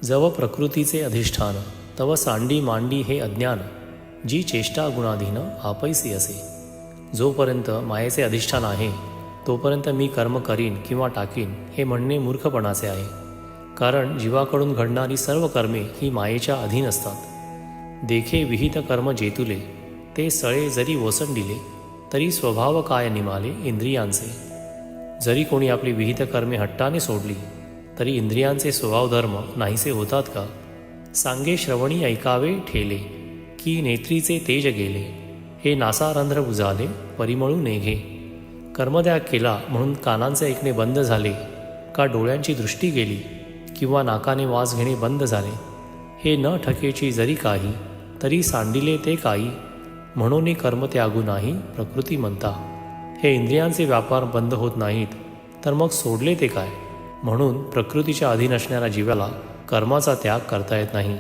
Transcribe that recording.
जव प्रकृतीचे अधिष्ठान तव सांडी मांडी हे अज्ञान, जी चेष्टा गुणाधीन आपैसी असे. जोपर्यंत मायेचे अधिष्ठान आहे तोपर्यंत मी कर्म करीन किंवा टाकीन हे म्हणणे मूर्खपणाचे आहे. कारण जीवाकडून घडणारी सर्व कर्मे ही मायेच्या अधीन असतात. देखे विहित कर्म जेतुले, ते सळे जरी ओसंडिले, तरी स्वभाव काय निमाले इंद्रियांचे. जरी कोणी आपली विहित कर्मे हट्टाने सोडली तरी इंद्रियांचे स्वभावधर्म नाहीसे होतात का. सांगे श्रवणी ऐकावे ठेले, की नेत्रीचे तेज गेले. हे नासारंध्र बुजाले परिमळू नेघे. कर्मत्याग केला म्हणून कानांचे ऐकणे बंद झाले, का डोळ्यांची दृष्टी गेली, किंवा नाकाने वास घेणे बंद झाले. हे न ठकेची जरी काही, तरी सांडिले ते काही. म्हणून कर्मत्यागू नाही प्रकृती म्हणता. हे इंद्रियांचे व्यापार बंद होत नाहीत तर मग सोडले ते काय. म्हणून प्रकृतीच्या अधीन असणाऱ्या जीवाला कर्माचा त्याग करता येत नाही.